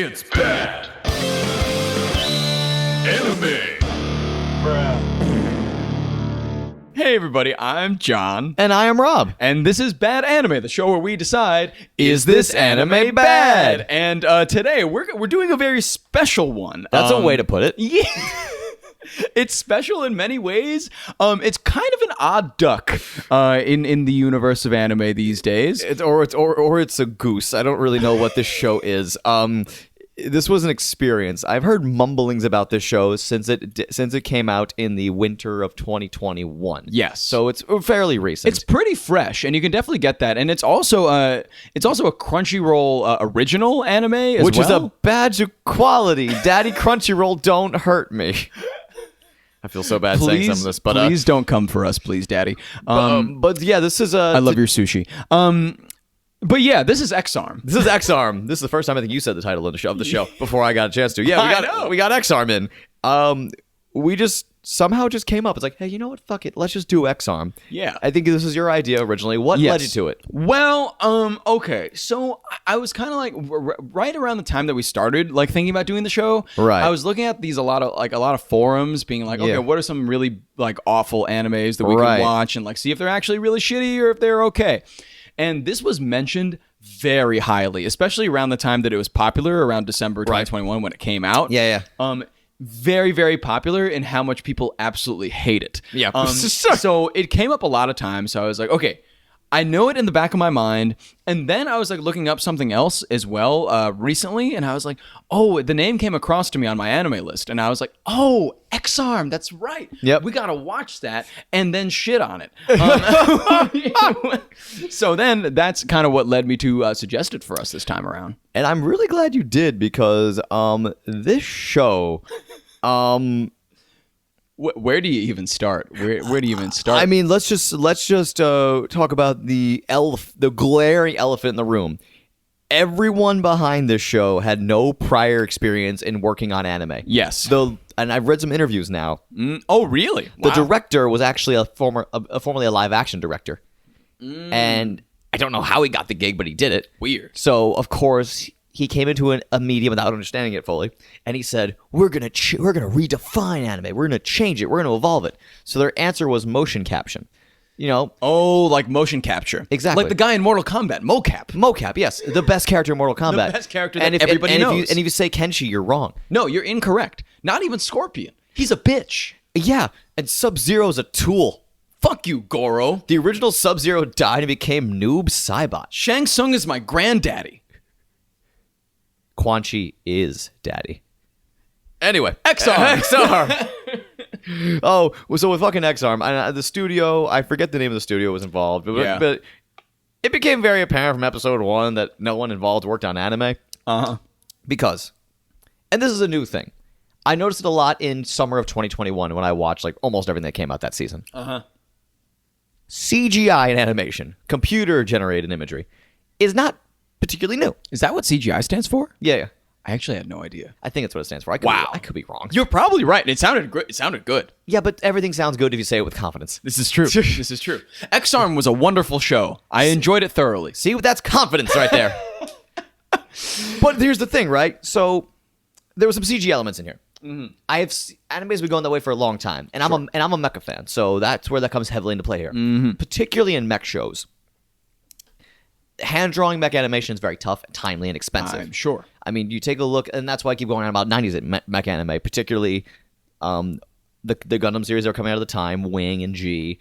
It's bad. Anime. Hey everybody, I'm John. And I am Rob. And this is Bad Anime, the show where we decide, is this anime bad? And today we're doing a very special one. That's a way to put it. Yeah. It's special in many ways. It's kind of an odd duck in the universe of anime these days. It's a goose. I don't really know what this show is. This was an experience. I've heard mumblings about this show since it came out in the winter of 2021. Yes. So it's fairly recent. It's pretty fresh, and you can definitely get that. And it's also a Crunchyroll original anime as well. Which is a badge of quality. Daddy Crunchyroll, don't hurt me. I feel so bad saying some of this, but please don't come for us, please, Daddy. But yeah, this is I love your sushi. But yeah, this is exarm. This is exarm. This is the first time I think you said the title of the show before I got a chance to. Yeah, we got exarm in. We just somehow just came up. It's like, hey, you know what? Fuck it. Let's just do exarm. Yeah. I think this was your idea originally. What led you to it? Well, okay. So I was kind of like right around the time that we started like thinking about doing the show. Right. I was looking at a lot of forums being like, okay, what are some really like awful animes that we can watch and like see if they're actually really shitty or if they're okay. And this was mentioned very highly, especially around the time that it was popular, around December 2021 when it came out. Yeah. Very, very popular in how much people absolutely hate it. Yeah. So it came up a lot of times. So I was like, okay, I know it in the back of my mind. And then I was like looking up something else as well recently. And I was like, oh, the name came across to me on my anime list. And I was like, oh, exarm, that's right. Yep. We got to watch that and then shit on it. So then that's kind of what led me to suggest it for us this time around. And I'm really glad you did because this show... Where do you even start? Where do you even start? I mean, let's just talk about the glaring elephant in the room. Everyone behind this show had no prior experience in working on anime. Yes. And I've read some interviews now. Oh, really? The director was actually formerly a live action director. And I don't know how he got the gig, but he did it. Weird. So, of course, he came into a medium without understanding it fully, and he said, we're gonna redefine anime. We're gonna change it. We're gonna evolve it. So their answer was motion caption. You know? Oh, like motion capture. Exactly. Like the guy in Mortal Kombat, mocap. Mocap, yes. The best character in Mortal Kombat. The best character that everybody knows. And if you say Kenshi, you're wrong. No, you're incorrect. Not even Scorpion. He's a bitch. Yeah, and Sub-Zero's a tool. Fuck you, Goro. The original Sub-Zero died and became Noob Saibot. Shang Tsung is my granddaddy. Quan Chi is daddy. Anyway, exarm. Oh, so with fucking exarm, the studio, I forget the name of the studio was involved, but it became very apparent from episode 1 that no one involved worked on anime. Because, and this is a new thing, I noticed it a lot in summer of 2021 when I watched like almost everything that came out that season. CGI in animation, computer generated imagery, is not particularly new. Is that what CGI stands for? Yeah. I actually had no idea. I think that's what it stands for. I could be wrong. You're probably right. It sounded good. It sounded good. Yeah, but everything sounds good if you say it with confidence. This is true. This is true. Exarm was a wonderful show. I enjoyed it thoroughly. See, that's confidence right there. But here's the thing, right? So there were some CG elements in here. Anime's been going that way for a long time, and I'm a mecha fan, so that's where that comes heavily into play here. Particularly in mech shows. Hand-drawing mech animation is very tough, timely, and expensive. I'm sure. I mean, you take a look, and that's why I keep going on about 90s mech anime, particularly the Gundam series that are coming out of the time, Wing and G,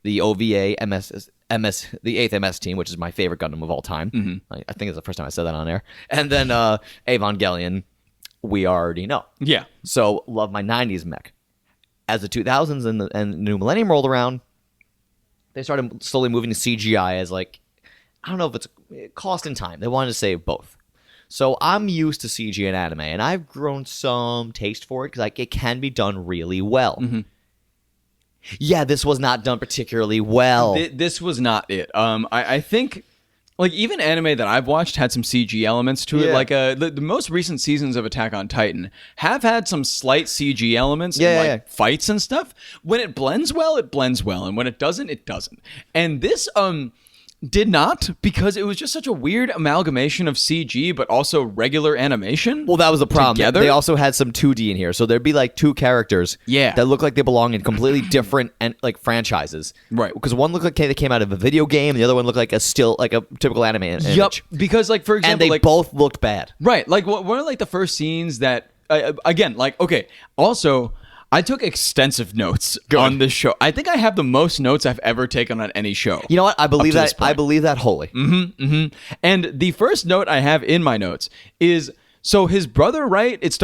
the OVA, the 8th MS team, which is my favorite Gundam of all time. I think it's the first time I said that on air. And then Evangelion, we already know. Yeah. So, love my 90s mech. As the 2000s and the new millennium rolled around, they started slowly moving to CGI as like, I don't know if it's cost and time. They wanted to save both. So I'm used to CG in anime, and I've grown some taste for it because it can be done really well. Yeah, this was not done particularly well. This was not it. I think, like, even anime that I've watched had some CG elements to it. Yeah. Like, the most recent seasons of Attack on Titan have had some slight CG elements in fights and stuff. When it blends well, and when it doesn't, it doesn't. And this, did not, because it was just such a weird amalgamation of CG but also regular animation. Well, that was the problem. Together? They also had some 2D in here, so there'd be like two characters that look like they belong in completely different and like franchises. Right. Because one looked like they came out of a video game, the other one looked like a typical anime image. Yup. Because like for example, and they both looked bad. Right. Like one of like the first scenes that again, like okay. Also, I took extensive notes on this show. I think I have the most notes I've ever taken on any show. You know what? I believe that. I believe that wholly. And the first note I have in my notes is, so his brother, right? It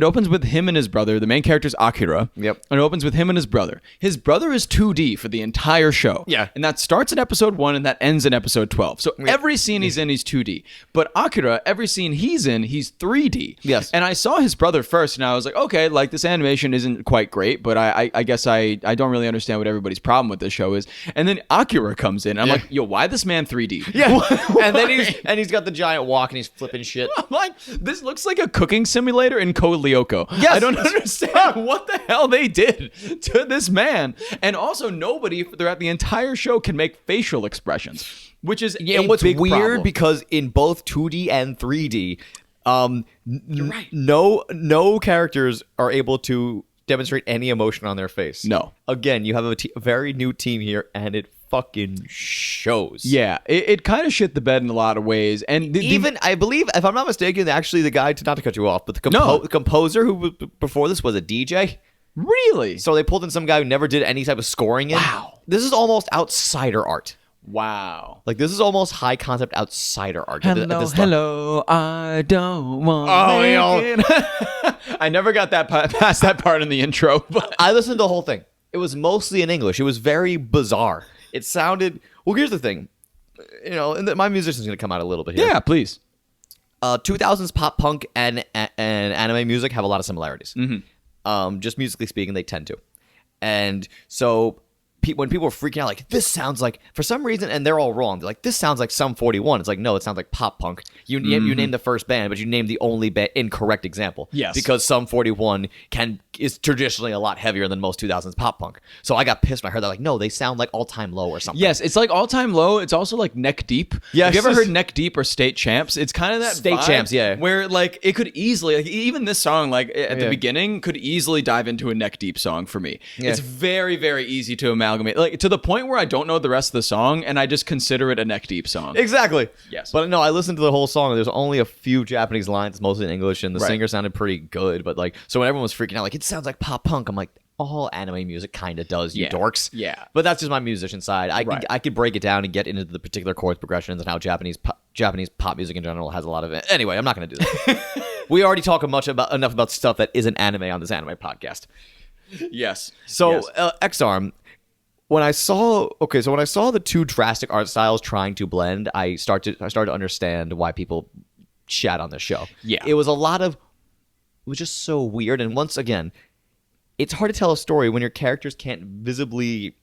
opens with him and his brother. The main character is Akira. Yep. And it opens with him and his brother. His brother is 2D for the entire show. Yeah. And that starts in episode 1 and that ends in episode 12. So every scene he's in, he's 2D. But Akira, every scene he's in, he's 3D. Yes. And I saw his brother first and I was like, okay, like this animation isn't quite great, but I guess I don't really understand what everybody's problem with this show is. And then Akira comes in. And I'm like, yo, why this man 3D? Yeah. And then he's got the giant walk and he's flipping shit. I'm like, this looks like a cooking simulator in Code Lyoko. Yes. I don't understand what the hell they did to this man. And also, nobody throughout the entire show can make facial expressions, which is what's big weird problem. because in both 2D and 3D, You're right. no characters are able to demonstrate any emotion on their face. No. Again, you have a very new team here, and it fucking shows. Yeah, it kind of shit the bed in a lot of ways. And even, I believe, if I'm not mistaken, actually the guy, not to cut you off, but the composer who before this was a DJ. Really? So they pulled in some guy who never did any type of scoring in. Wow. This is almost outsider art. Wow. Like, this is almost high concept outsider art. Hello, I don't want it. I never got past that part in the intro. But I listened to the whole thing. It was mostly in English. It was very bizarre. It sounded... Well, here's the thing. You know, and my musician's going to come out a little bit here. Yeah, please. 2000s pop punk and anime music have a lot of similarities. Just musically speaking, they tend to. And so... when people are freaking out, like, this sounds like, for some reason, and they're all wrong, they're like, this sounds like Sum 41. It's like, no, it sounds like pop punk. You name the first band, but you name the only incorrect example. Yes. Because Sum 41 is traditionally a lot heavier than most 2000s pop punk. So I got pissed when I heard that, like, no, they sound like All Time Low or something. Yes, it's like All Time Low. It's also like Neck Deep. Yes. Have you ever heard Neck Deep or State Champs? It's kind of that State vibe Champs, yeah. Where, like, it could easily, like, even this song, like, at the beginning, could easily dive into a Neck Deep song for me. Yeah. It's very, very easy to amalgamate. Like, to the point where I don't know the rest of the song and I just consider it a Neck Deep song. Exactly. Yes. But no, I listened to the whole song and there's only a few Japanese lines, mostly in English, and the singer sounded pretty good. But like, so when everyone was freaking out, like, it sounds like pop punk, I'm like, all anime music kind of does, you dorks. Yeah. But that's just my musician side. I could break it down and get into the particular chord progressions and how Japanese pop music in general has a lot of it. Anyway, I'm not going to do that. We already talk enough about stuff that isn't anime on this anime podcast. Yes. So, exarm. When I saw the two drastic art styles trying to blend, I started to understand why people chat on this show. Yeah. It was just so weird. And once again, it's hard to tell a story when your characters can't visibly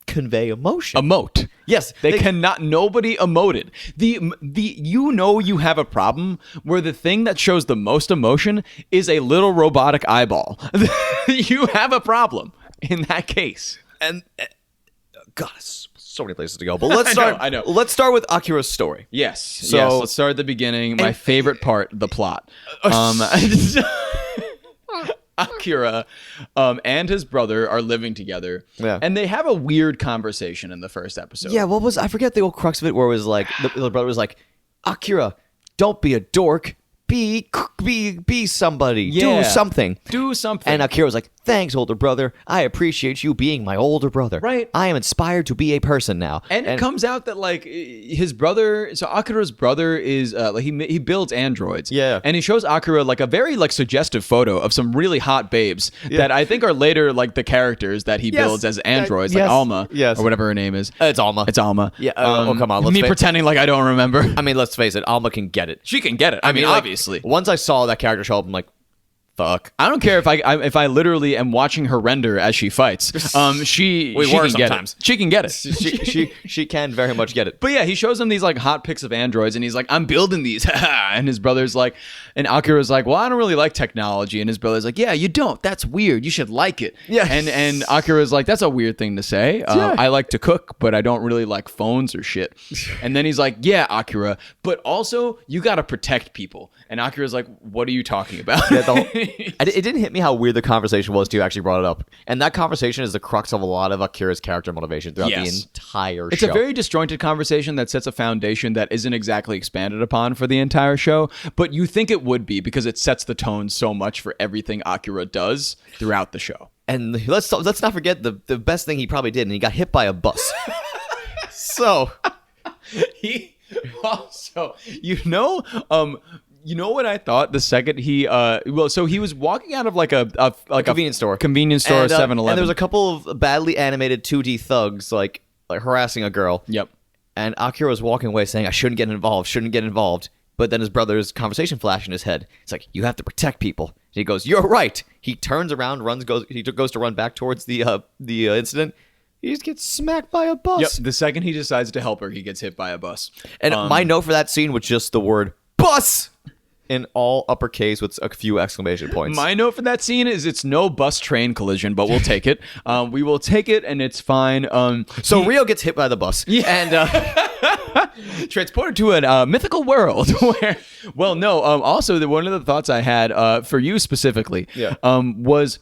convey emotion. Emote. Yes. They cannot. Nobody emoted. You have a problem where the thing that shows the most emotion is a little robotic eyeball. You have a problem in that case. And God, so many places to go. But let's start. I know. Let's start with Akira's story. Yes. So let's start at the beginning. My favorite part, the plot. Akira and his brother are living together, and they have a weird conversation in the first episode. Yeah, I forget the old crux of it, where it was like the brother was like, Akira, don't be a dork. Be somebody. Do something. And Akira was like, thanks, older brother. I appreciate you being my older brother. Right. I am inspired to be a person now. And it comes out that, like, his brother, so Akira's brother is, like, he builds androids. Yeah. And he shows Akira, like, a very, like, suggestive photo of some really hot babes that I think are later, like, the characters that he builds as androids, like Alma. Yes. Or whatever her name is. It's Alma. It's Alma. Yeah. Come on. Me pretending like I don't remember. I mean, let's face it. Alma can get it. She can get it. I mean, like, obviously. Once I saw that character show up, I'm like, fuck. I don't care if I literally am watching her render as she fights. She can sometimes. get it. She can get it. She can very much get it. But yeah, he shows him these like hot pics of androids, and he's like, "I'm building these," and his brother's like, and Akira's like, "Well, I don't really like technology," and his brother's like, "Yeah, you don't. That's weird. You should like it." Yeah. And Akira's like, "That's a weird thing to say. I like to cook, but I don't really like phones or shit." And then he's like, "Yeah, Akira, but also you got to protect people." And Akira's like, "What are you talking about?" Yeah, it didn't hit me how weird the conversation was, too. You actually brought it up. And that conversation is the crux of a lot of Akira's character motivation throughout the entire show. It's a very disjointed conversation that sets a foundation that isn't exactly expanded upon for the entire show, but you think it would be because it sets the tone so much for everything Akira does throughout the show. And let's not forget the best thing he probably did, and he got hit by a bus. So he also, you know what I thought the second he so he was walking out of like a convenience store, 7-Eleven, and there was a couple of badly animated 2D thugs like harassing a girl. Yep. And Akira was walking away saying, "I shouldn't get involved." But then his brother's conversation flashed in his head. It's like, "You have to protect people." And he goes, "You're right." He turns around, goes to run back towards the incident. He just gets smacked by a bus. Yep. The second he decides to help her, he gets hit by a bus. And my note for that scene was just the word "bus" in all uppercase with a few exclamation points. My note for that scene is it's no bus train collision, but we'll take it. We will take it, and it's fine. So Rio gets hit by the bus. Yeah. And transported to a mythical world where, well, no. Also, one of the thoughts I had for you specifically was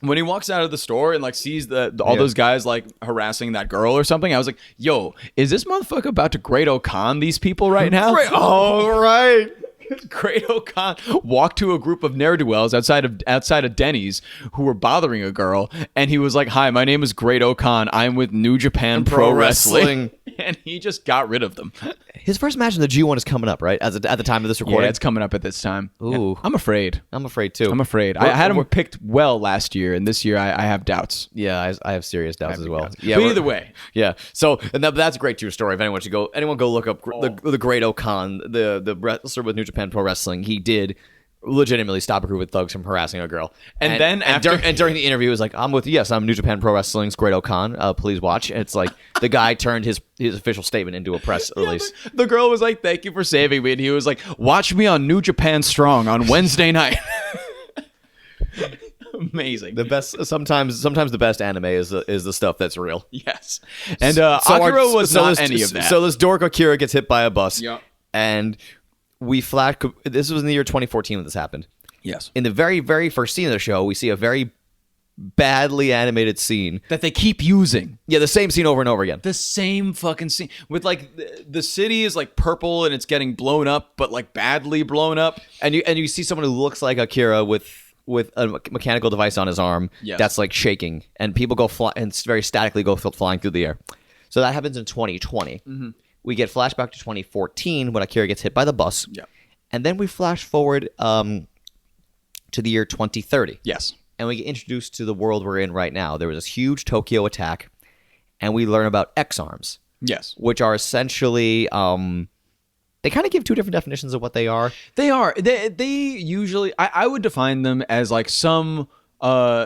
when he walks out of the store and like sees all those guys like harassing that girl or something. I was like, "Yo, is this motherfucker about to Great Okan these people right now?" Oh, right. Great Okan walked to a group of ne'er-do-wells outside of Denny's who were bothering a girl, and he was like, "Hi, my name is Great Okan. I'm with New Japan Pro Wrestling." And he just got rid of them. His first match in the G1 is coming up, right? At the time of this recording? Yeah, it's coming up at this time. Ooh. Yeah. I'm afraid. I'm afraid, too. I had him picked well last year, and this year I have doubts. Yeah, I have serious doubts as well. Yeah, but either way. Yeah. So, and that's a great true story. If anyone go look up the Great Okan, the wrestler with New Japan Pro Wrestling. He did legitimately stop a group of thugs from harassing a girl. And then during the interview, he was like, I'm New Japan Pro Wrestling's Great Okan. Please watch. And it's like the guy turned his official statement into a press release. The girl was like, "Thank you for saving me." And he was like, "Watch me on New Japan Strong on Wednesday night." Amazing. The best sometimes the best anime is the stuff that's real. Yes. And Akira was not any of that. So this dork Akira gets hit by a bus. Yeah. And this was in the year 2014 when this happened. Yes. In the very, very first scene of the show, we see a very badly animated scene that they keep using. Yeah, the same scene over and over again. The same fucking scene with like the city is like purple and it's getting blown up, but like badly blown up. And you see someone who looks like Akira with a mechanical device on his arm that's like shaking, and people go and very statically go flying through the air. So that happens in 2020. Mm-hmm. We get flashback to 2014 when Akira gets hit by the bus. Yeah. And then we flash forward to the year 2030. Yes. And we get introduced to the world we're in right now. There was this huge Tokyo attack, and we learn about exarms. Yes. Which are essentially, they kind of give two different definitions of what they are. They are. They usually, I would define them as like some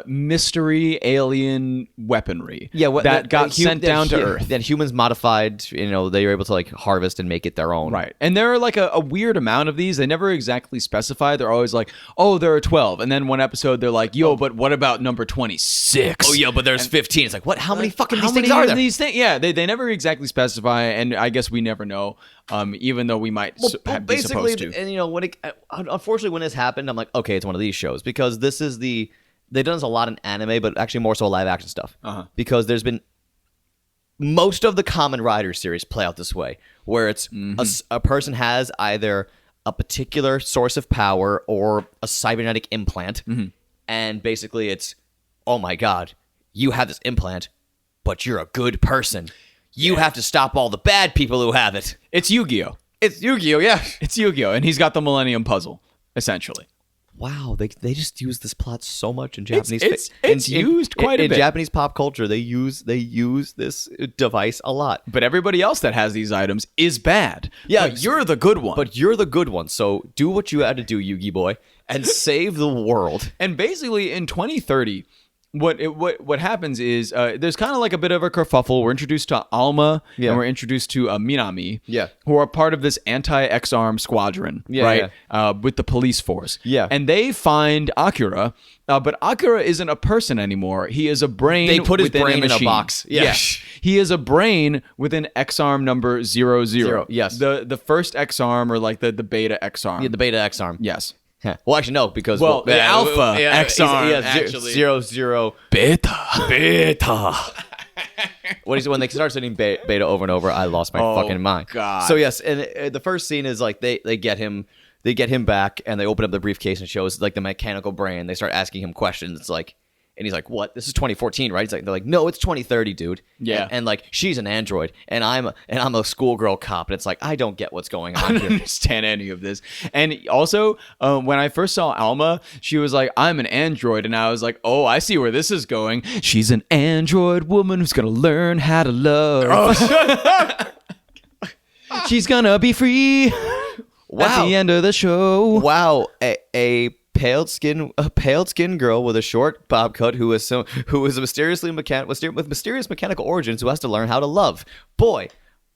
mystery alien weaponry that got sent down to Earth. Then humans modified, they were able to like harvest and make it their own. Right. And there are like a weird amount of these. They never exactly specify. They're always like, "Oh, there are 12." And then one episode they're like, "Yo, but what about number 26? Oh, yeah, but there's 15. It's like, what? How many fucking these things are there? These things? Yeah, they never exactly specify, and I guess we never know. Even though we might be supposed to. And unfortunately, when this happened, I'm like, okay, it's one of these shows, because this is they've done this a lot in anime, but actually more so live action stuff. Because there's been most of the Kamen Rider series play out this way, where it's a person has either a particular source of power or a cybernetic implant, and basically it's, oh my god, you have this implant, but you're a good person. You have to stop all the bad people who have it. It's Yu-Gi-Oh! It's Yu-Gi-Oh! Yeah, it's Yu-Gi-Oh! And he's got the Millennium Puzzle, essentially. wow, they just use this plot so much in Japanese. It's used quite a bit. In Japanese pop culture, they use this device a lot. But everybody else that has these items is bad. Yeah, but you're the good one. But you're the good one. So do what you had to do, Yugi boy, and save the world. And basically, in 2030. What happens is there's kind of like a bit of a kerfuffle. We're introduced to Alma and we're introduced to Minami, who are part of this anti-exarm squadron, right? Yeah. With the police force. Yeah. And they find Akira, but Akira isn't a person anymore. He is a brain. They put his brain in a box. Yes. He is a brain within exarm number 00. Yes. The first exarm, or like the beta exarm. Yeah, the beta exarm. Yes. Well, actually, no, because the alpha exarm actually 00 beta. What is it when they start sending beta over and over? I lost my fucking mind. God. So yes, and the first scene is like they get him back, and they open up the briefcase and shows like the mechanical brain. They start asking him questions. It's like. And he's like, "What? This is 2014, right?" They're like, "No, it's 2030, dude." Yeah. And like, she's an android, and I'm a schoolgirl cop, and it's like, I don't get what's going on I don't here. understand any of this. And also, when I first saw Alma, she was like, "I'm an android," and I was like, "Oh, I see where this is going. She's an android woman who's gonna learn how to love. She's gonna be free." At the end of the show. Wow, a pale skinned girl with a short bob cut who is with mysterious mechanical origins who has to learn how to love. Boy,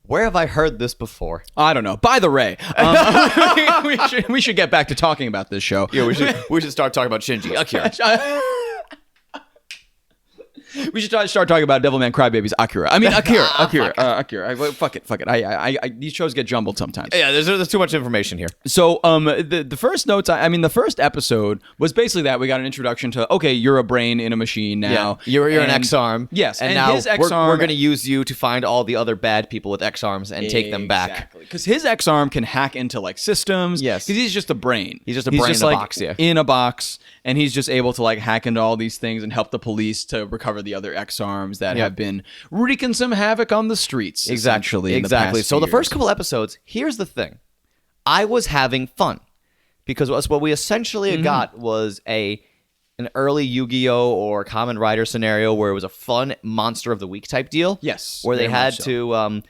where have I heard this before? I don't know. By the way, we should get back to talking about this show. Yeah, we should start talking about Shinji Akira. We should start talking about Devilman Crybabies Akira. I mean, Akira. Fuck it. These shows get jumbled sometimes. Yeah, there's too much information here. So, the first notes, the first episode was basically that we got an introduction to, okay, you're a brain in a machine now. Yeah. You're an exarm. Yes, and now his exarm, we're going to use you to find all the other bad people with exarms and take them back. Exactly. Because his exarm can hack into like systems. Yes. Because he's just a brain. He's just a brain in a box. Yeah. In a box, and he's just able to like hack into all these things and help the police to recover the other exarms that have been wreaking some havoc on the streets. Exactly. So the first couple episodes, here's the thing. I was having fun because what we essentially got was an early Yu-Gi-Oh! Or Kamen Rider scenario where it was a fun monster of the week type deal. Yes. Where they had to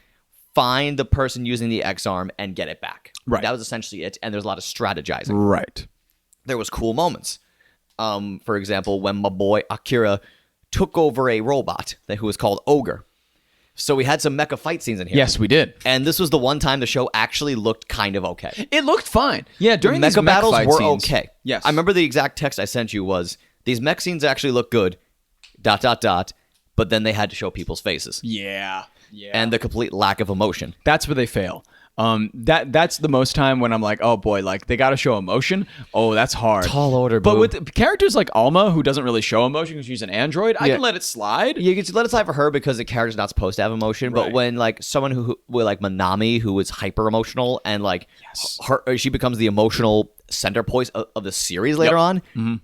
find the person using the exarm and get it back. Right. That was essentially it. And there's a lot of strategizing. Right. There was cool moments. For example, when my boy Akira took over a robot who was called Ogre. So we had some mecha fight scenes in here. Yes, we did. And this was the one time the show actually looked kind of okay. It looked fine. Yeah, during the these mecha battles fight were scenes, okay. Yes. I remember the exact text I sent you was, these mech scenes actually look good, ... but then they had to show people's faces. Yeah. And the complete lack of emotion. That's where they fail. That's the most time when I'm like, oh boy, like they got to show emotion. Oh, that's hard. Tall order, but with characters like Alma, who doesn't really show emotion because she's an android, I can let it slide. You can let it slide for her because the character's not supposed to have emotion. But when like someone who like Minami, who is hyper emotional and like she becomes the emotional center point of the series later on. Mm-hmm.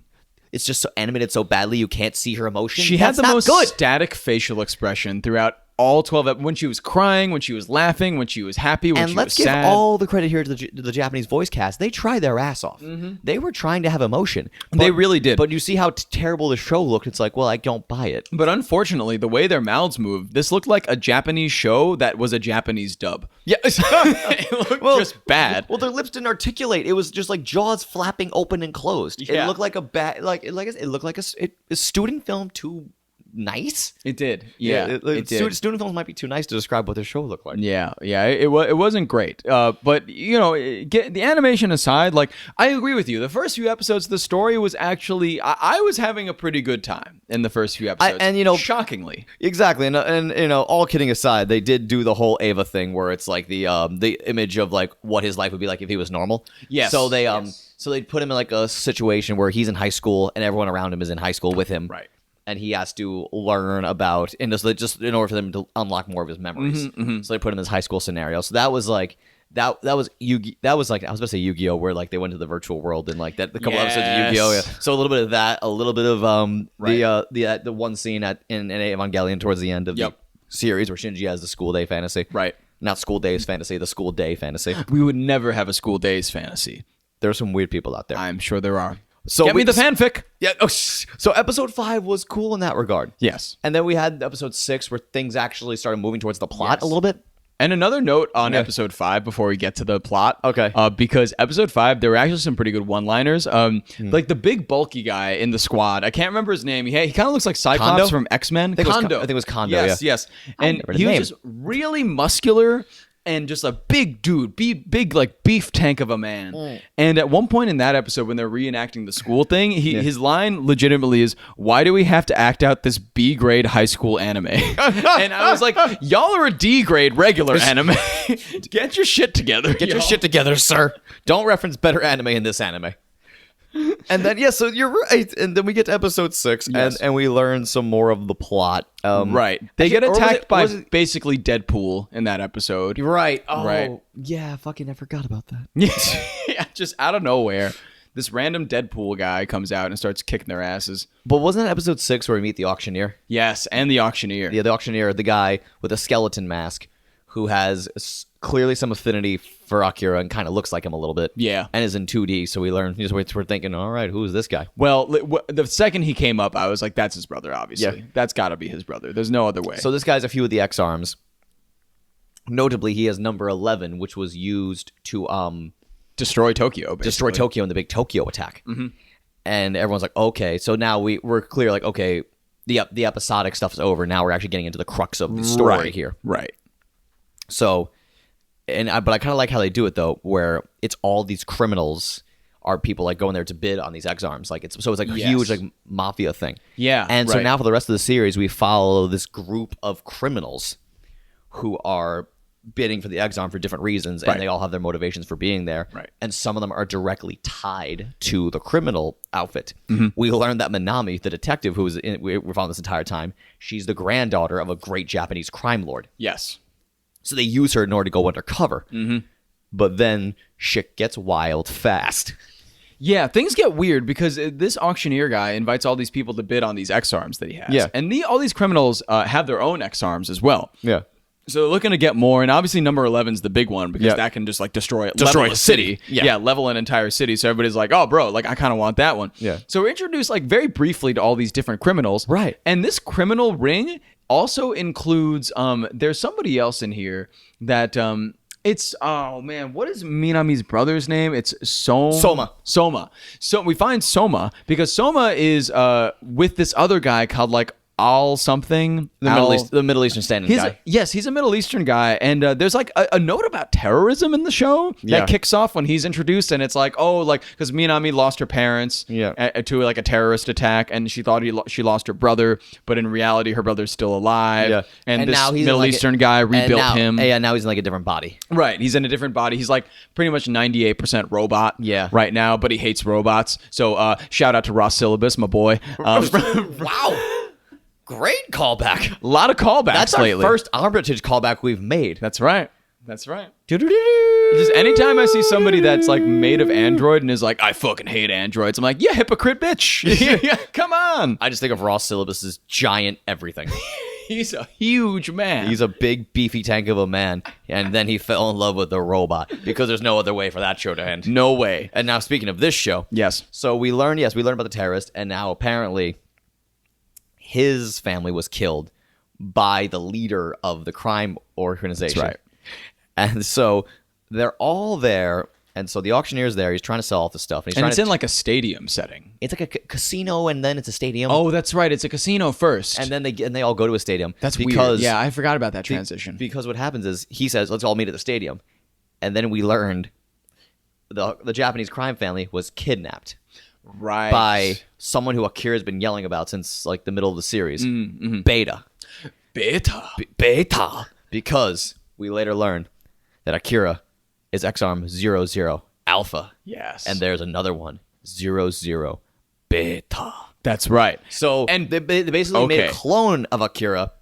It's just so animated so badly you can't see her emotion. She had the most static facial expression throughout all 12 when she was crying, when she was laughing, when she was happy, when she was sad. And let's give all the credit here to the Japanese voice cast. They tried their ass off. Mm-hmm. They were trying to have emotion. They really did. But you see how terrible the show looked. It's like, well, I don't buy it. But unfortunately, the way their mouths moved, this looked like a Japanese show that was a Japanese dub. Yeah. It looked just bad. Well, their lips didn't articulate. It was just like jaws flapping open and closed. Yeah. It looked like it looked like a student film too nice. It did. Yeah, it did. Student films might be too nice to describe what their show looked like. Yeah. It wasn't great. But you know, the animation aside, like I agree with you. The first few episodes, the story was actually I was having a pretty good time in the first few episodes. And you know, shockingly, exactly. And you know, all kidding aside, they did do the whole Ava thing where it's like the image of like what his life would be like if he was normal. Yes. So they so they put him in like a situation where he's in high school and everyone around him is in high school with him. Right. And he has to learn about, and just in order for them to unlock more of his memories. Mm-hmm, mm-hmm. So they put him in this high school scenario. So that was like that was Yu-Gi. That was like I was about to say Yu-Gi-Oh, where like they went to the virtual world and like that the couple episodes of Yu-Gi-Oh. Yeah. So a little bit of that, a little bit of the one scene in Evangelion towards the end of the series where Shinji has the school day fantasy. Right. Not school days fantasy, the school day fantasy. We would never have a school days fantasy. There are some weird people out there. I'm sure there are. So get me the fanfic. Yeah. Oh, so episode 5 was cool in that regard. Yes. And then we had episode 6 where things actually started moving towards the plot a little bit. And another note on episode 5 before we get to the plot. Okay. Because episode 5, there were actually some pretty good one-liners. Like the big bulky guy in the squad. I can't remember his name. He kind of looks like Cyclops Kondo? from X-Men. Kondo. I think it was Kondo, Yes, yes. And he was just really muscular and just a big dude, big like beef tank of a man. And at one point in that episode, when they're reenacting the school thing, his line legitimately is, "Why do we have to act out this B-grade high school anime?" And I was like, y'all are a D-grade regular anime. Get your shit together. Get your shit together, sir. Don't reference better anime in this anime. And then, so you're right. And then we get to episode 6, and we learn some more of the plot. Right. They get attacked by basically Deadpool in that episode. Right. Oh, right. Yeah, fucking I forgot about that. Yeah, just out of nowhere. This random Deadpool guy comes out and starts kicking their asses. But wasn't that episode 6 where we meet the auctioneer? Yes, and the auctioneer. Yeah, the auctioneer, the guy with a skeleton mask who has clearly some affinity for Akira and kind of looks like him a little bit. Yeah. And is in 2D, so we're thinking, all right, who is this guy? Well, the second he came up, I was like, that's his brother, obviously. Yeah. That's got to be his brother. There's no other way. So this guy's a few of the exarms. Notably, he has number 11, which was used to destroy Tokyo, basically. Destroy Tokyo in the big Tokyo attack. Mm-hmm. And everyone's like, okay, so now we're clear, like, okay, the episodic stuff's over. Now we're actually getting into the crux of the story here. Right. So, but I kind of like how they do it though, where it's all these criminals are people like going there to bid on these exarms. Like it's like a huge like mafia thing. Yeah. And so now for the rest of the series, we follow this group of criminals who are bidding for the exarm for different reasons, and they all have their motivations for being there. Right. And some of them are directly tied to the criminal outfit. Mm-hmm. We learned that Minami, the detective who was we're following this entire time, she's the granddaughter of a great Japanese crime lord. Yes. So they use her in order to go undercover. Mm-hmm. But then shit gets wild fast. Yeah, things get weird because this auctioneer guy invites all these people to bid on these X-arms that he has. Yeah. And all these criminals have their own X-arms as well. Yeah. So they're looking to get more, and obviously number 11's the big one because that can just like destroy a city. Yeah, level an entire city. So everybody's like, oh, bro, like I kind of want that one. Yeah. So we're introduced like very briefly to all these different criminals. Right. And this criminal ring also includes, there's somebody else in here that, it's, oh man, what is Minami's brother's name? It's Soma. So we find Soma because Soma is with this other guy called like Al something. The Middle Eastern standing guy. Yes, he's a Middle Eastern guy. And there's like a note about terrorism in the show that kicks off when he's introduced. And it's like, oh, like, because Minami lost her parents to like a terrorist attack. And she thought she lost her brother. But in reality, her brother's still alive. Yeah. And this now Middle Eastern guy rebuilt him. Yeah, now he's in like a different body. Right. He's in a different body. He's like pretty much 98% robot right now. But he hates robots. So shout out to Ross Syllabus, my boy. Wow. Great callback. A lot of callbacks That's lately. Our first Armitage callback we've made. That's right. Just anytime I see somebody that's like made of Android and is like, I fucking hate androids, I'm like, yeah, hypocrite bitch. Yeah, come on. I just think of Ross Syllabus's giant everything. He's a huge man. He's a big beefy tank of a man. And then he fell in love with a robot because there's no other way for that show to end. No way. And now speaking of this show. Yes. So we learned about the terrorist, and now apparently his family was killed by the leader of the crime organization. That's right. And so they're all there. And so the auctioneer's there. He's trying to sell off the stuff. And it's in like a stadium setting. It's like a casino, and then it's a stadium. Oh, that's right. It's a casino first. And then they all go to a stadium. That's weird. Yeah, I forgot about that transition. Because what happens is he says, let's all meet at the stadium. And then we learned the Japanese crime family was kidnapped. Right. By someone who Akira's been yelling about since like the middle of the series. Mm-hmm. Beta. Beta. Because we later learn that Akira is exarm 00 Alpha. Yes. And there's another one, 00 Beta. That's right. So and they basically made a clone of Akira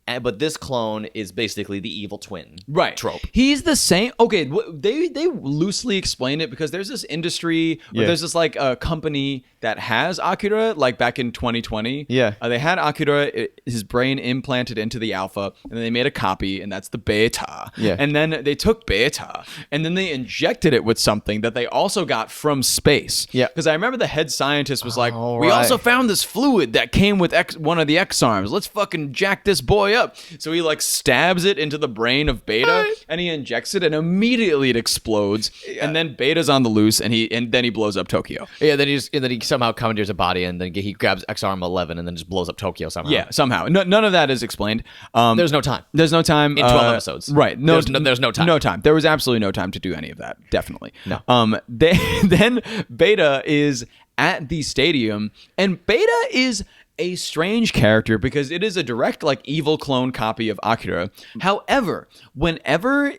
But this clone is basically the evil twin trope. He's the same. Okay, they loosely explain it because there's this industry, or there's this like a company that has Akira, like back in 2020. Yeah. They had Akira, his brain implanted into the alpha, and then they made a copy, and that's the beta. Yeah. And then they took beta, and then they injected it with something that they also got from space. Yeah. Because I remember the head scientist was like, we also found this fluid that came with one of the exarms. Let's fucking jack this boy up. So he like stabs it into the brain of Beta, and he injects it, and immediately it explodes. And then Beta's on the loose, and then he blows up Tokyo. Yeah, then he somehow commandeers a body, and then he grabs exarm 11 and then just blows up Tokyo somehow. Yeah, somehow. None of that is explained. There's no time. There's no time. In 12 episodes. Right. There's no time. No time. There was absolutely no time to do any of that. Definitely. No. Then Beta is at the stadium, and Beta is a strange character because it is a direct like evil clone copy of Akira. However, whenever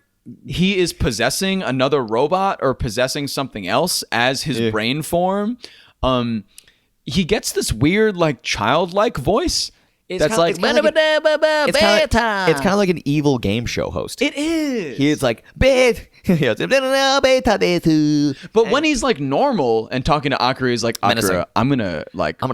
he is possessing another robot or possessing something else as his brain form, he gets this weird like childlike voice. It's kind of like an evil game show host. It is. He's like, but when he's like normal and talking to Akira, he's like, Akira, I'm gonna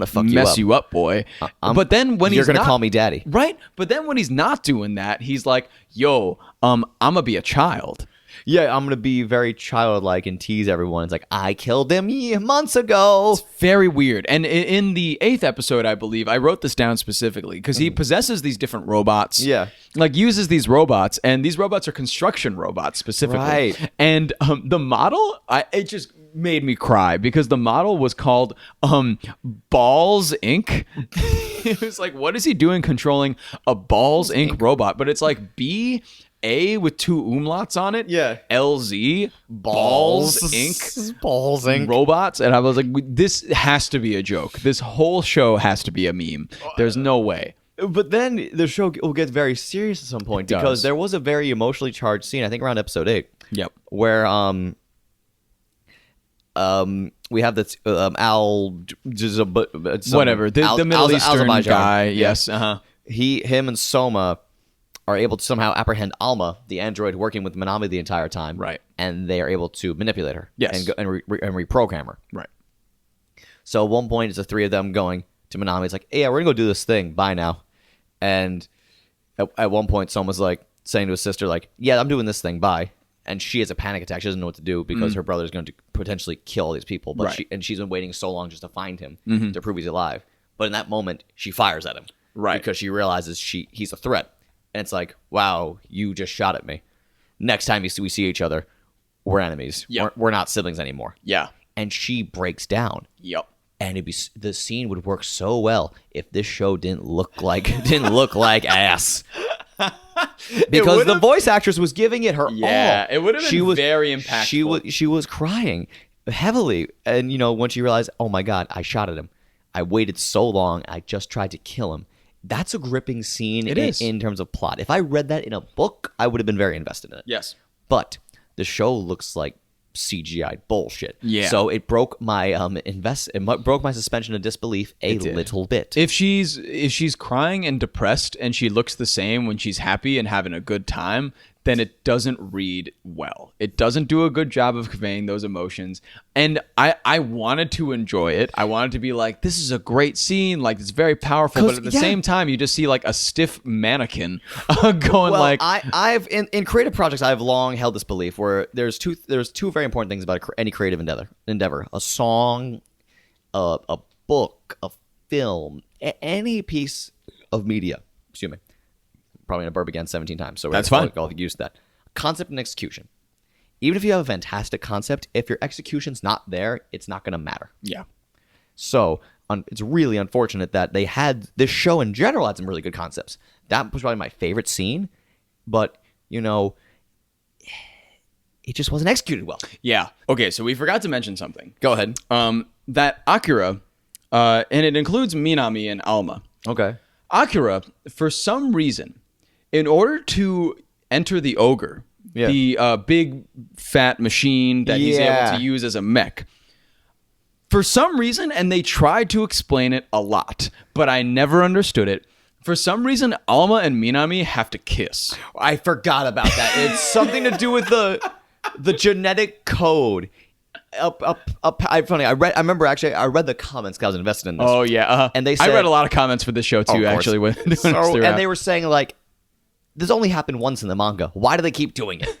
fuck mess you up, boy. But then when you're gonna call me daddy, right? But then when he's not doing that, he's like, yo, I'm gonna be a child. Yeah, I'm going to be very childlike and tease everyone. It's like, I killed him months ago. It's very weird. And in the 8th episode, I believe, I wrote this down specifically because he possesses these different robots. Yeah. Like uses these robots, and these robots are construction robots specifically. Right. And the model, it just made me cry because the model was called Balls Inc. It was like, what is he doing controlling a Balls Inc. robot? But it's like A with 2 umlauts on it. Yeah. LZ Balls Inc. Balls Inc. robots. And I was like, this has to be a joke. This whole show has to be a meme. There's no way. But then the show will get very serious at some point because there was a very emotionally charged scene, I think around episode 8. Yep. Where we have this whatever, the Middle Eastern guy. Yes. Him and Soma are able to somehow apprehend Alma, the android working with Minami the entire time. Right. And they are able to manipulate her. Yes. And reprogram her. Right. So at one point, it's the 3 of them going to Minami. It's like, hey, yeah, we're going to go do this thing. Bye now. And at one point, Soma's like saying to his sister, like, yeah, I'm doing this thing. Bye. And she has a panic attack. She doesn't know what to do because her brother is going to potentially kill all these people. But she's been waiting so long just to find him to prove he's alive. But in that moment, she fires at him. Right. Because she realizes he's a threat. And it's like, wow, you just shot at me. Next time we see each other, we're enemies. Yep. We're not siblings anymore. Yeah. And she breaks down. Yep. And the scene would work so well if this show didn't look like ass. Because the voice actress was giving it her all. Yeah, it would have been very impactful. She was crying heavily. And, when she realized, oh my God, I shot at him. I waited so long. I just tried to kill him. That's a gripping scene in terms of plot. If I read that in a book, I would have been very invested in it. Yes. But the show looks like CGI bullshit. Yeah. So it broke my broke my suspension of disbelief a little bit. If she's crying and depressed and she looks the same when she's happy and having a good time, then it doesn't read well. It doesn't do a good job of conveying those emotions. And I wanted to enjoy it. I wanted to be like, this is a great scene. Like, it's very powerful. But at the same time, you just see like a stiff mannequin going like... I've in creative projects, I've long held this belief where there's two very important things about any creative endeavor. A song, a book, a film, any piece of media. Excuse me. Probably going to burp again 17 times. So that's fine. I'll get used to that. Concept and execution. Even if you have a fantastic concept, if your execution's not there, it's not going to matter. Yeah. So it's really unfortunate that they had this show in general had some really good concepts. That was probably my favorite scene, but it just wasn't executed well. Yeah. Okay. So we forgot to mention something. Go ahead. That Akira, and it includes Minami and Alma. Okay. Akira, for some reason, in order to enter the ogre, the big fat machine that he's able to use as a mech, for some reason, and they tried to explain it a lot, but I never understood it, For some reason, Alma and Minami have to kiss. I forgot about that. It's something to do with the genetic code. I remember actually I read the comments because I was invested in this. Oh yeah, and they said, I read a lot of comments for this show too. Actually, and they were saying like, this only happened once in the manga. Why do they keep doing it?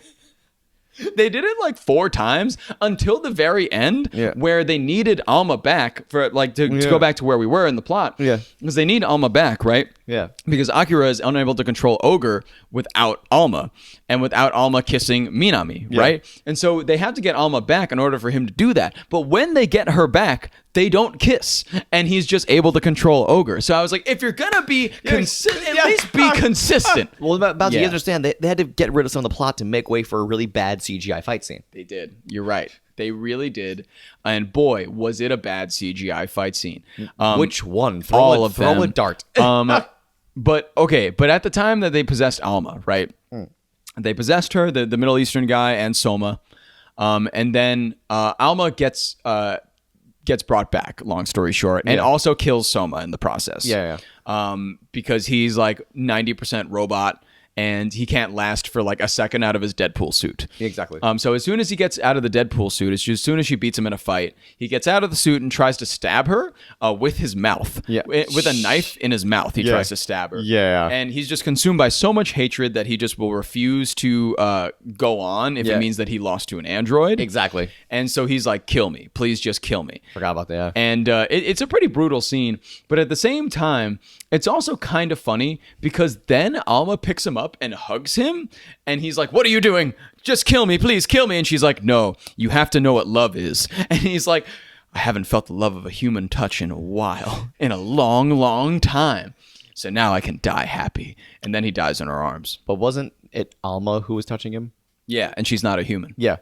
They did it like 4 times until the very end, where they needed Alma back for like to go back to where we were in the plot. Yeah, because they need Alma back, right? Yeah, because Akira is unable to control Ogre without Alma, and without Alma kissing Minami, right? And so they have to get Alma back in order for him to do that. But when they get her back, they don't kiss, and he's just able to control Ogre. So I was like, if you're gonna be consistent, at least be consistent. Well, about you understand, they had to get rid of some of the plot to make way for a really bad CGI fight scene. They did. You're right. They really did. And boy, was it a bad CGI fight scene. Which one? Throw a dart. But at the time that they possessed Alma, right? They possessed her, the Middle Eastern guy, and Soma. And then Alma gets brought back, long story short, and also kills Soma in the process. Because he's like 90% robot, and he can't last for like a second out of his Deadpool suit. Exactly. So as soon as he gets out of the Deadpool suit, as soon as she beats him in a fight, he gets out of the suit and tries to stab her with his mouth. Yeah. With a knife in his mouth, he tries to stab her. Yeah. And he's just consumed by so much hatred that he just will refuse to go on if it means that he lost to an android. Exactly. And so he's like, kill me. Please just kill me. Forgot about that. And it's a pretty brutal scene. But at the same time, it's also kind of funny because then Alma picks him up and hugs him, and he's like, what are you doing? Just kill me, please kill me. And she's like, no, you have to know what love is. And he's like, I haven't felt the love of a human touch in a while, in a long, long time. So now I can die happy. And then he dies in her arms. But wasn't it Alma who was touching him? Yeah, and she's not a human. Yeah.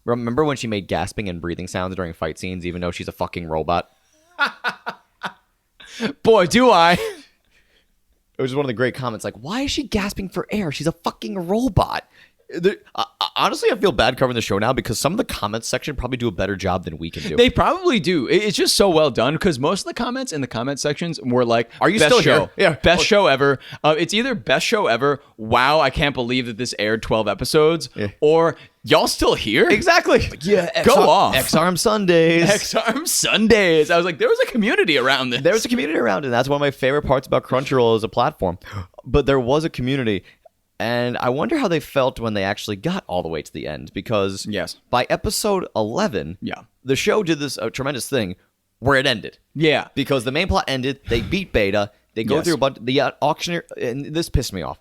Remember when she made gasping and breathing sounds during fight scenes, even though she's a fucking robot? Boy, do I. It was one of the great comments, like, why is she gasping for air? She's a fucking robot. Honestly, I feel bad covering the show now because some of the comments section probably do a better job than we can do. They probably do. It's just so well done because most of the comments in the comment sections were like, are you best still show. here? Yeah. Best show ever. It's either best show ever, wow, I can't believe that this aired 12 episodes, or y'all still here? Exactly. Yeah. Go off. Exarm Sundays. Exarm Sundays. I was like, there was a community around this. There was a community around it. That's one of my favorite parts about Crunchyroll as a platform. But there was a community. And I wonder how they felt when they actually got all the way to the end. Because by episode 11, the show did this tremendous thing where it ended. Yeah. Because the main plot ended. They beat Beta. They go through a bunch. The auctioneer, and this pissed me off,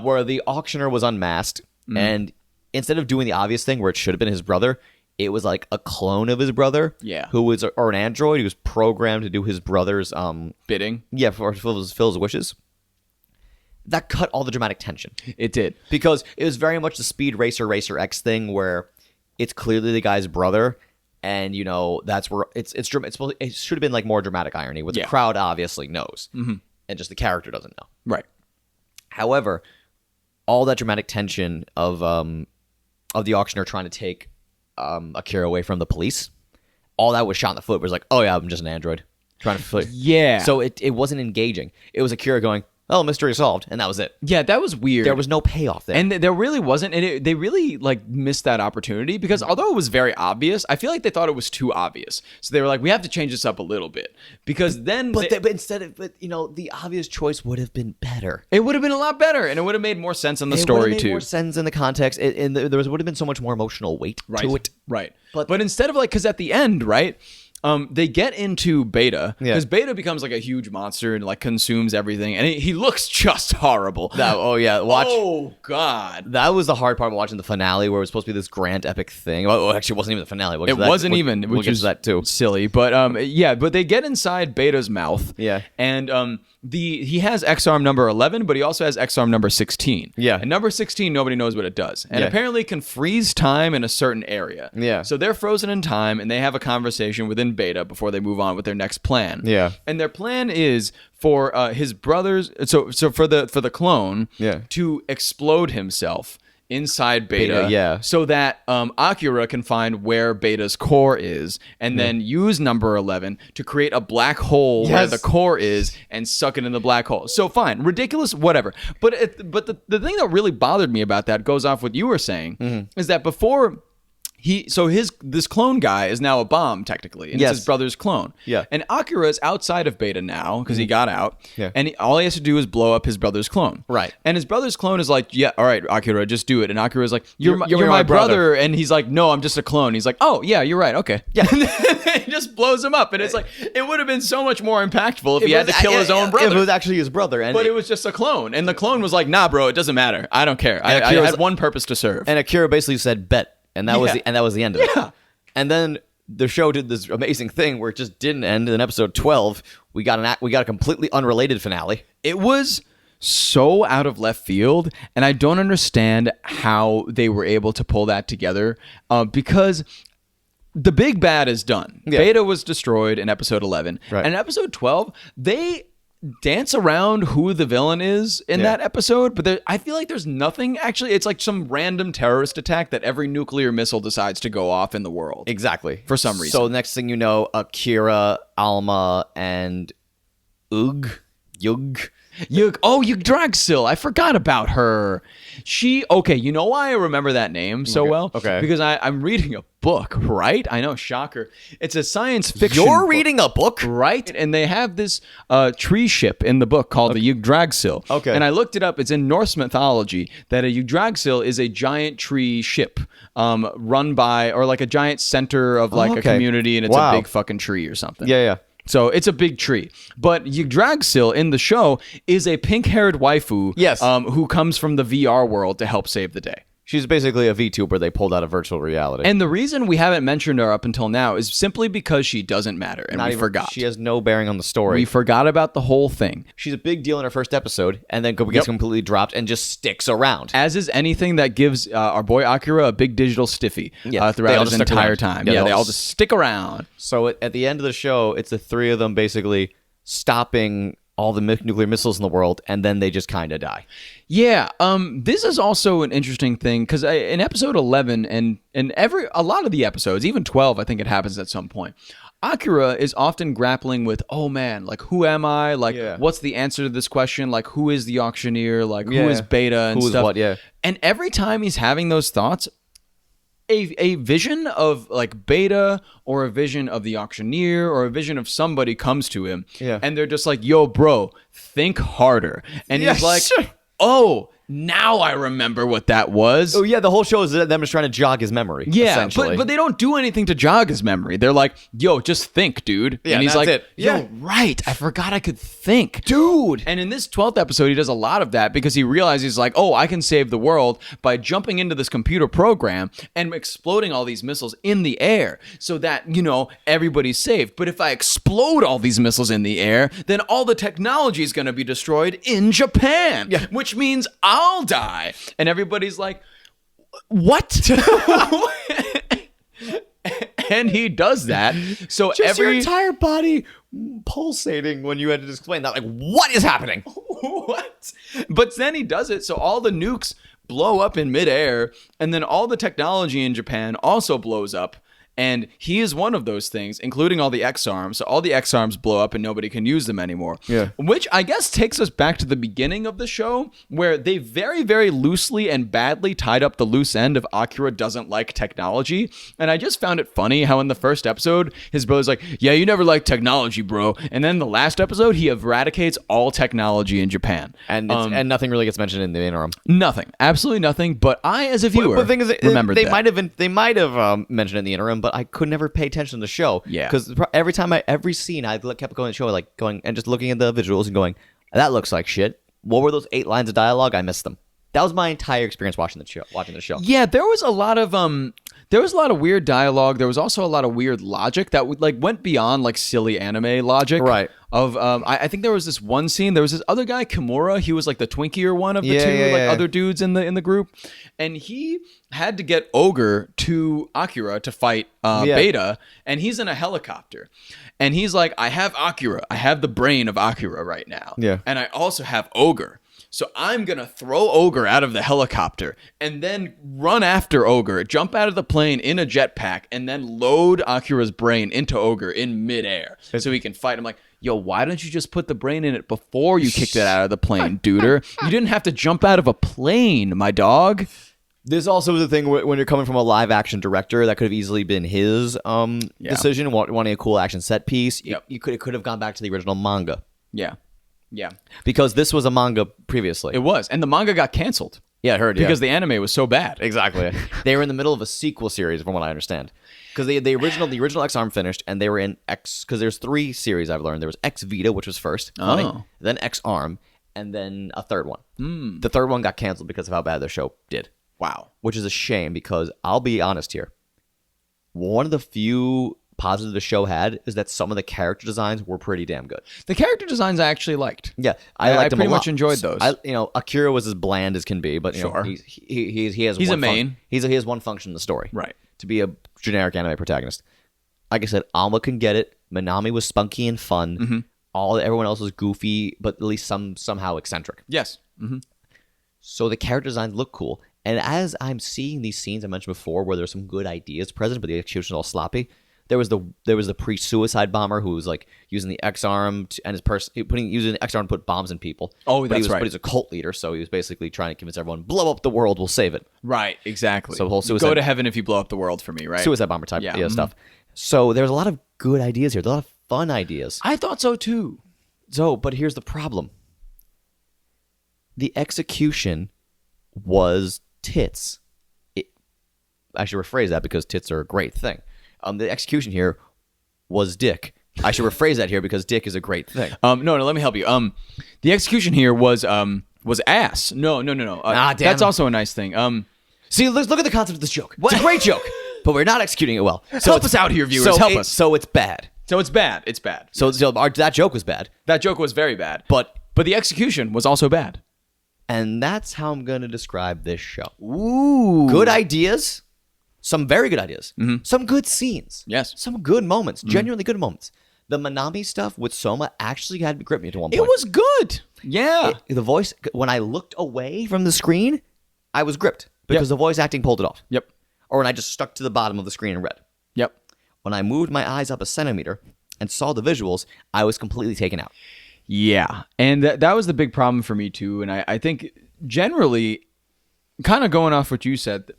where the auctioneer was unmasked. And instead of doing the obvious thing where it should have been his brother, it was like a clone of his brother. Yeah. Who was, or an android who was programmed to do his brother's bidding. Yeah, for fulfill his wishes. That cut all the dramatic tension. It did. Because it was very much the Speed Racer X thing where it's clearly the guy's brother, and, you know, that's where it should have been like more dramatic irony, where the crowd obviously knows, and just the character doesn't know. Right. However, all that dramatic tension of the auctioneer trying to take Akira away from the police, all that was shot in the foot. It was like, oh yeah, I'm just an android trying to fulfill. Yeah. So it wasn't engaging. It was Akira going, oh, mystery solved, and that was it. Yeah, that was weird. There was no payoff there. And there really wasn't, and they really, like, missed that opportunity, because although it was very obvious, I feel like they thought it was too obvious. So they were like, we have to change this up a little bit, because then... But you know, the obvious choice would have been better. It would have been a lot better, and it would have made more sense in the story, too. It would have made more sense in the context, and there would have been so much more emotional weight to it. Right. But instead of, like, because at the end, right... they get into Beta, because Beta becomes like a huge monster and like consumes everything, and he looks just horrible. Oh god, that was the hard part of watching the finale, where it was supposed to be this grand epic thing. Well, actually, it wasn't even the finale. We'll get to that too. Silly, but but they get inside Beta's mouth. Yeah, and he has exarm number 11, but he also has exarm number 16. Yeah, and number 16, nobody knows what it does, and apparently can freeze time in a certain area. Yeah, so they're frozen in time, and they have a conversation within Beta before they move on with their next plan. Yeah, and their plan is for his brothers. So for the clone, to explode himself inside Beta, yeah. so that Akira can find where Beta's core is, and then use number 11 to create a black hole where the core is and suck it in the black hole. So fine, ridiculous, whatever. But the thing that really bothered me about that goes off what you were saying, is that before... this clone guy is now a bomb technically, and it's his brother's clone. Yeah. And Akira is outside of Beta now because he got out. Yeah. And all he has to do is blow up his brother's clone. Right. And his brother's clone is like, yeah, all right, Akira, just do it. And Akira's like, you're my brother. And he's like, no, I'm just a clone. He's like, oh yeah, you're right. Okay. Yeah. And then he just blows him up, and it's like it would have been so much more impactful if he had to kill his own brother. If it was actually his brother, but it was just a clone, and the clone was like, nah, bro, it doesn't matter. I don't care. I had one purpose to serve. And Akira basically said, bet. And that was the end of it. Yeah. And then the show did this amazing thing where it just didn't end. In episode 12, we got a completely unrelated finale. It was so out of left field, and I don't understand how they were able to pull that together, because the big bad is done. Yeah. Beta was destroyed in episode 11. Right. And in episode 12, they dance around who the villain is in that episode, but I feel like there's nothing actually. It's like some random terrorist attack that every nuclear missile decides to go off in the world. Exactly. For some reason. So next thing you know, Akira, Alma, and Yug. Oh, Yggdrasil. I forgot about her. Okay, you know why I remember that name so well? Okay. Because I'm reading a book, right? I know, shocker. It's a science fiction You're reading a book? Right? And they have this tree ship in the book called the Yggdrasil. Okay. And I looked it up. It's in Norse mythology that a Yggdrasil is a giant tree ship run by, or like a giant center of like a community, and it's a big fucking tree or something. Yeah. So it's a big tree. But Yggdrasil in the show is a pink-haired waifu who comes from the VR world to help save the day. She's basically a VTuber they pulled out of virtual reality. And the reason we haven't mentioned her up until now is simply because she doesn't matter, and we forgot. She has no bearing on the story. We forgot about the whole thing. She's a big deal in her first episode, and then gets completely dropped and just sticks around. As is anything that gives our boy Akira a big digital stiffy throughout his entire time. Yeah, they all just stick around. So at the end of the show, it's the three of them basically stopping all the nuclear missiles in the world, and then they just kind of die. Yeah, this is also an interesting thing, because in episode 11 and a lot of the episodes, even 12, I think it happens at some point, Akira is often grappling with, oh man, like, who am I? Like, what's the answer to this question? Like, who is the auctioneer? Like, who is Beta and who stuff? Is what? Yeah. And every time he's having those thoughts, a vision of like Beta or a vision of the auctioneer or a vision of somebody comes to him, and they're just like, yo, bro, think harder. And he's like, oh, now I remember what that was. Oh, yeah, the whole show is them just trying to jog his memory. Yeah, but they don't do anything to jog his memory. They're like, yo, just think, dude. Yeah, and he's that's like, it. yo, right, I forgot I could think. Dude. And in this 12th episode, he does a lot of that because he realizes, like, oh, I can save the world by jumping into this computer program and exploding all these missiles in the air so that, you know, everybody's safe. But if I explode all these missiles in the air, then all the technology is going to be destroyed in Japan, which means I'll die. And everybody's like, what? And he does that. So just your entire body pulsating when you had to explain that. Like, what is happening? What? But then he does it. So all the nukes blow up in midair, and then all the technology in Japan also blows up. And he is one of those things, including all the exarms. So all the exarms blow up and nobody can use them anymore. Yeah. Which I guess takes us back to the beginning of the show, where they very, very loosely and badly tied up the loose end of Akira doesn't like technology. And I just found it funny how in the first episode, his brother's like, yeah, you never liked technology, bro. And then the last episode, he eradicates all technology in Japan. And nothing really gets mentioned in the interim. Nothing. Absolutely nothing. But I, as a viewer, the thing is, remembered they that. They might have mentioned it in the interim, but I could never pay attention to the show. Yeah. Because every scene, I kept going to the show, like going and just looking at the visuals and going, that looks like shit. What were those 8 lines of dialogue? I missed them. That was my entire experience watching the show. Yeah, there was a lot of weird dialogue. There was also a lot of weird logic that went beyond like silly anime logic. Right. I think there was this one scene. There was this other guy, Kimura. He was like the twinkier one of the two other dudes in the group, and he had to get Ogre to Akira to fight Beta, and he's in a helicopter, and he's like, I have Akira. I have the brain of Akira right now. Yeah. And I also have Ogre. So I'm going to throw Ogre out of the helicopter and then run after Ogre, jump out of the plane in a jetpack, and then load Akira's brain into Ogre in midair so he can fight. I'm like, yo, why don't you just put the brain in it before you kicked it out of the plane, duder? You didn't have to jump out of a plane, my dog. There's also the thing when you're coming from a live action director that could have easily been his decision, wanting a cool action set piece. Yep. It could have gone back to the original manga. Yeah. Yeah. Because this was a manga previously. It was. And the manga got canceled. Yeah, I heard. Because the anime was so bad. Exactly. They were in the middle of a sequel series, from what I understand. Because the original exarm finished, and they were in X. Because there's 3 series I've learned. There was X Vita, which was first, then exarm, and then a third one. The third one got canceled because of how bad the show did. Wow. Which is a shame, because I'll be honest here. One of the few positives the show had is that some of the character designs were pretty damn good. The character designs I actually liked. Yeah, I liked them pretty a lot. much enjoyed those. Akira was as bland as can be, but sure. He has he's one a main. He has one function in the story, right? To be a generic anime protagonist. Like I said, Alma can get it. Minami was spunky and fun. Mm-hmm. Everyone else was goofy, but at least somehow eccentric. Yes. Mm-hmm. So the character designs look cool, and as I'm seeing these scenes I mentioned before, where there's some good ideas present, but the execution is all sloppy. There was the pre-suicide bomber who was like using the exarm and using the exarm to put bombs in people. Oh, that's right. But he's a cult leader, so he was basically trying to convince everyone, blow up the world, we'll save it. Right, exactly. So the whole suicide, go to heaven if you blow up the world for me, right? Suicide bomber type stuff. So there's a lot of good ideas here. There's a lot of fun ideas. I thought so too. But here's the problem. The execution was tits. I should rephrase that because tits are a great thing. The execution here was dick. I should rephrase that here because dick is a great thing. No, let me help you. The execution here was ass. No. Damn. That's also a nice thing. See, let's look at the concept of this joke. It's a great joke, but we're not executing it well. So help us out here, viewers. Help us. So it's bad. So it's bad. It's bad. So that joke was bad. That joke was very bad. But the execution was also bad. And that's how I'm going to describe this show. Ooh. Good ideas. Some very good ideas. Mm-hmm. Some good scenes. Yes. Some good moments. Genuinely good moments. The Minami stuff with Soma actually had to grip me to one point. It was good. Yeah. The voice, when I looked away from the screen, I was gripped because the voice acting pulled it off. Yep. Or when I just stuck to the bottom of the screen and read. Yep. When I moved my eyes up a centimeter and saw the visuals, I was completely taken out. Yeah. And that was the big problem for me too. And I think generally, kind of going off what you said,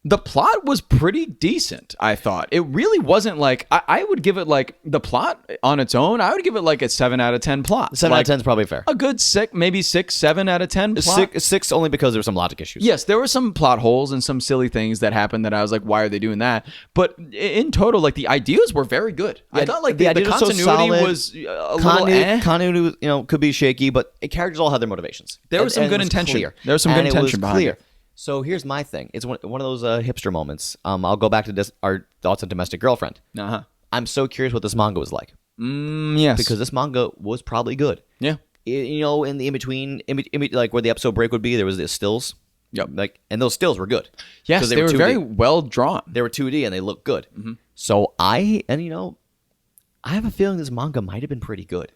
the plot was pretty decent, I thought. It really wasn't like... I would give it like... The plot on its own, I would give it like a 7 out of 10 plot. 7 out of 10 is probably fair. A good 6, maybe 6, 7 out of 10 plot. 6 only because there were some logic issues. Yes, there were some plot holes and some silly things that happened that I was like, why are they doing that? But in total, like the ideas were very good. I thought like the continuity was a little Continuity, could be shaky, but characters all had their motivations. There was some good intention. There was some good intention behind it. So here's my thing. It's one of those hipster moments. I'll go back to our thoughts on Domestic Girlfriend. Uh-huh. I'm so curious what this manga was like. Yes. Because this manga was probably good. Yeah. In the in-between, like where the episode break would be, there was the stills. Yep. And those stills were good. Yes, they were very well drawn. They were 2D and they looked good. Mm-hmm. So I have a feeling this manga might have been pretty good.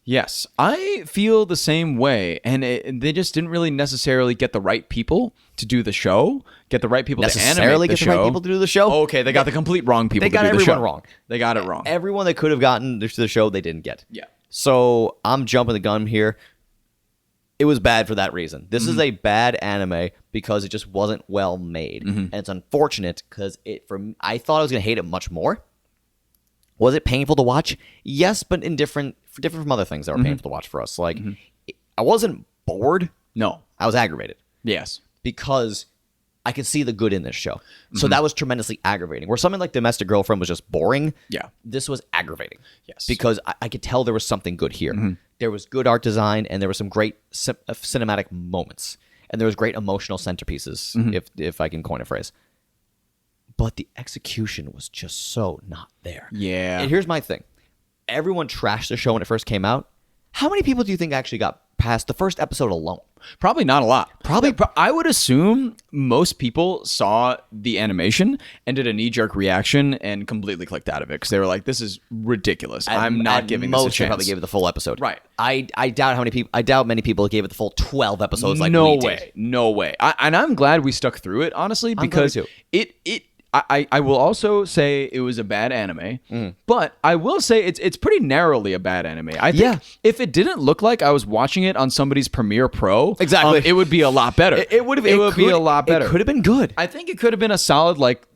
Yes, I feel the same way, and they just didn't really necessarily get the right people to do the show, get the right people to animate the show. The right people to do the show? Okay, they got the complete wrong people to do the show. They got everyone wrong. They got it wrong. Everyone they could have gotten to the show, they didn't get. Yeah. So I'm jumping the gun here. It was bad for that reason. This is a bad anime because it just wasn't well made, and it's unfortunate because I thought I was going to hate it much more. Was it painful to watch? Yes, but different from other things that were painful to watch for us. Like, I wasn't bored. No. I was aggravated. Yes. Because I could see the good in this show. So that was tremendously aggravating. Where something like Domestic Girlfriend was just boring, this was aggravating. Yes. Because I could tell there was something good here. There was good art design, and there were some great cinematic moments. And there was great emotional centerpieces, if I can coin a phrase. But the execution was just so not there. Yeah. And here's my thing. Everyone trashed the show when it first came out. How many people do you think actually got past the first episode alone? Probably not a lot. I would assume most people saw the animation and did a knee-jerk reaction and completely clicked out of it because they were like, "This is ridiculous. I'm not giving this a chance." Most probably gave it the full episode. Right. I doubt I doubt many people gave it the full 12 episodes. Like no we way, did. no way. And I'm glad we stuck through it, honestly, because I will also say it was a bad anime, but I will say it's pretty narrowly a bad anime. I think if it didn't look like I was watching it on somebody's Premiere Pro, exactly, it would be a lot better. It would be a lot better. It could have been good. I think it could have been a solid, like,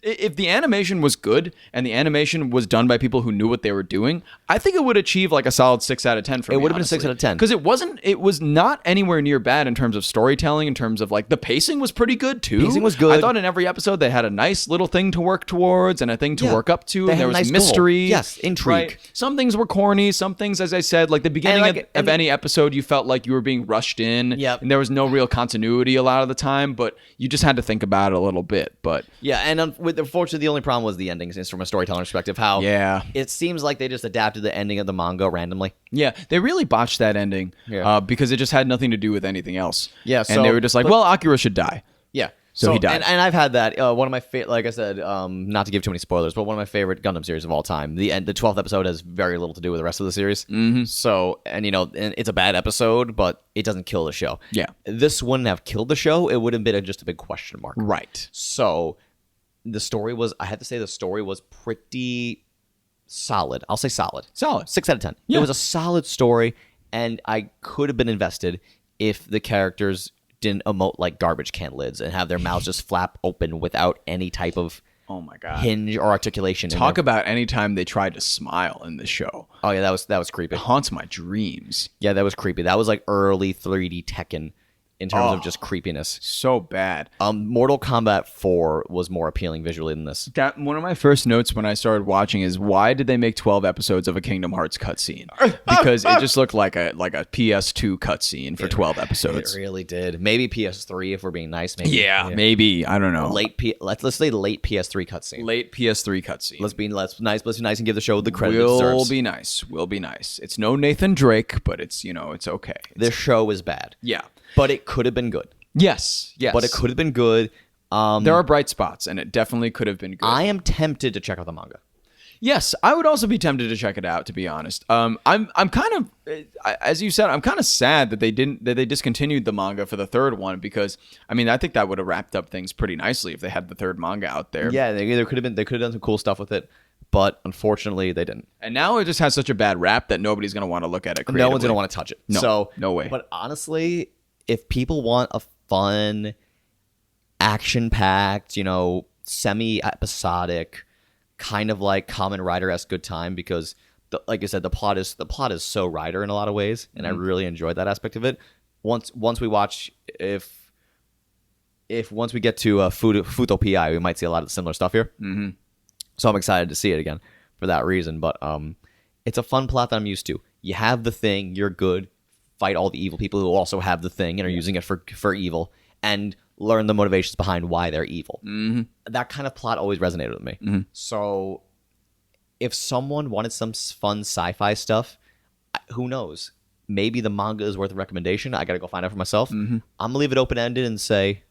if the animation was good and the animation was done by people who knew what they were doing, I think it would achieve like a solid 6 out of 10 for me. It would have been a 6 out of 10 because it was not anywhere near bad in terms of storytelling. In terms of like the pacing was pretty good too. Pacing was good. I thought in every episode they had a nice little thing to work towards and a thing to work up to. They and had there a was nice mystery, goal. Yes, intrigue. Right? Some things were corny. Some things, as I said, like the beginning of any episode, you felt like you were being rushed in. Yep. And there was no real continuity a lot of the time, but you just had to think about it a little bit. But unfortunately, the only problem was the endings from a storytelling perspective. How it seems like they just adapted the ending of the manga randomly. Yeah, they really botched that ending because it just had nothing to do with anything else. Yeah, and they were just like, well, Akira should die. Yeah. So he died. And I've had that. One of my like I said, not to give too many spoilers, but one of my favorite Gundam series of all time. The 12th episode has very little to do with the rest of the series. Mm-hmm. So, and it's a bad episode, but it doesn't kill the show. Yeah. This wouldn't have killed the show. It would have been just a big question mark. Right. So, the story was pretty solid. I'll say solid. 6 out of 10. Yeah. It was a solid story, and I could have been invested if the characters didn't emote like garbage can lids and have their mouths just flap open without any type of hinge or articulation. Talk about any time they tried to smile in the show. Oh yeah, that was creepy. It haunts my dreams. Yeah, that was creepy. That was like early 3D Tekken in terms of just creepiness. So bad. Mortal Kombat 4 was more appealing visually than this. That one of my first notes when I started watching is, why did they make 12 episodes of a Kingdom Hearts cutscene? Because it just looked like a PS2 cutscene for 12 episodes. It really did. Maybe PS3 if we're being nice. Maybe. Yeah, maybe. I don't know. Let's say late PS3 cutscene. Late PS3 cutscene. Let's be nice and give the show the credit it deserves. We'll be nice. It's no Nathan Drake, but it's it's okay. This show is bad. Yeah. But it could have been good. Yes. But it could have been good. There are bright spots, and it definitely could have been good. I am tempted to check out the manga. Yes, I would also be tempted to check it out, to be honest. I'm kind of, as you said, I'm kind of sad that they discontinued the manga for the third one, because I think that would have wrapped up things pretty nicely if they had the third manga out there. Yeah, they could have done some cool stuff with it. But unfortunately, they didn't. And now it just has such a bad rap that nobody's going to want to look at it creatively. No one's going to want to touch it. No way. But honestly, if people want a fun, action-packed, semi-episodic, kind of like Kamen Rider-esque good time, because, like I said, the plot is so Rider in a lot of ways, and I really enjoyed that aspect of it. Once we watch, once we get to Futo PI, we might see a lot of similar stuff here. Mm-hmm. So I'm excited to see it again for that reason. But it's a fun plot that I'm used to. You have the thing, you're good. Fight all the evil people who also have the thing and are using it for evil, and learn the motivations behind why they're evil. Mm-hmm. That kind of plot always resonated with me. Mm-hmm. So if someone wanted some fun sci-fi stuff, who knows? Maybe the manga is worth a recommendation. I got to go find out for myself. Mm-hmm. I'm going to leave it open-ended and say,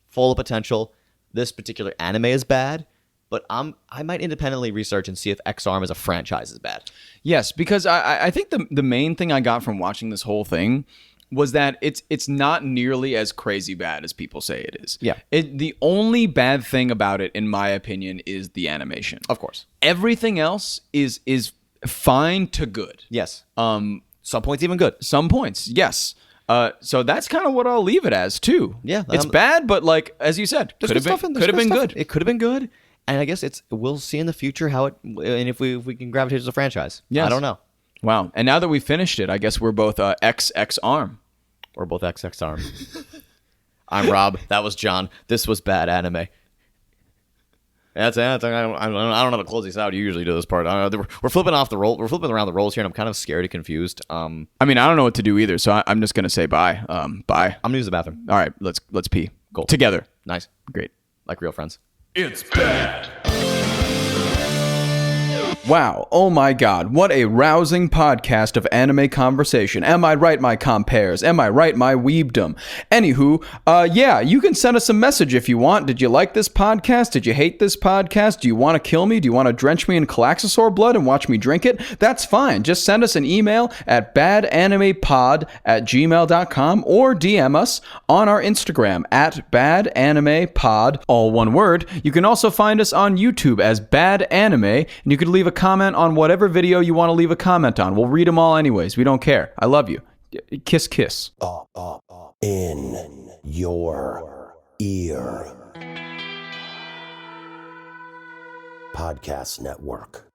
full of potential. This particular anime is bad, but I might independently research and see if exarm as a franchise is bad. Yes, because I think the main thing I got from watching this whole thing was that it's not nearly as crazy bad as people say it is. Yeah. The only bad thing about it, in my opinion, is the animation. Of course. Everything else is fine to good. Yes. Some points even good. Some points, yes. So that's kind of what I'll leave it as too. Yeah. It's bad, but like as you said, could have been good. It could have been good. And I guess we'll see in the future how and if we can gravitate as a franchise. Yes. I don't know. Wow. And now that we finished it, I guess we're both XXarm. We're both XXarm. I'm Rob. That was John. This was bad anime. I don't know how to close these out. You usually do this part. We're flipping off the roll. We're flipping around the rolls here, and I'm kind of scared and confused. I don't know what to do either, so I'm just gonna say bye. Bye. I'm gonna use the bathroom. All right, let's pee. Cool. Together. Nice. Great. Like real friends. It's bad. Wow, oh my god, what a rousing podcast of anime conversation. Am I right, my compares? Am I right, my weebdom? Anywho, yeah, you can send us a message if you want. Did you like this podcast? Did you hate this podcast? Do you want to kill me? Do you want to drench me in Calaxosaur blood and watch me drink it? That's fine. Just send us an email at badanimepod@gmail.com or DM us on our Instagram at badanimepod, all one word. You can also find us on YouTube as Bad Anime, and you can leave a comment on whatever video you want to leave a comment on. We'll read them all anyways. We don't care. I love you. Kiss, kiss. In your ear. Podcast Network.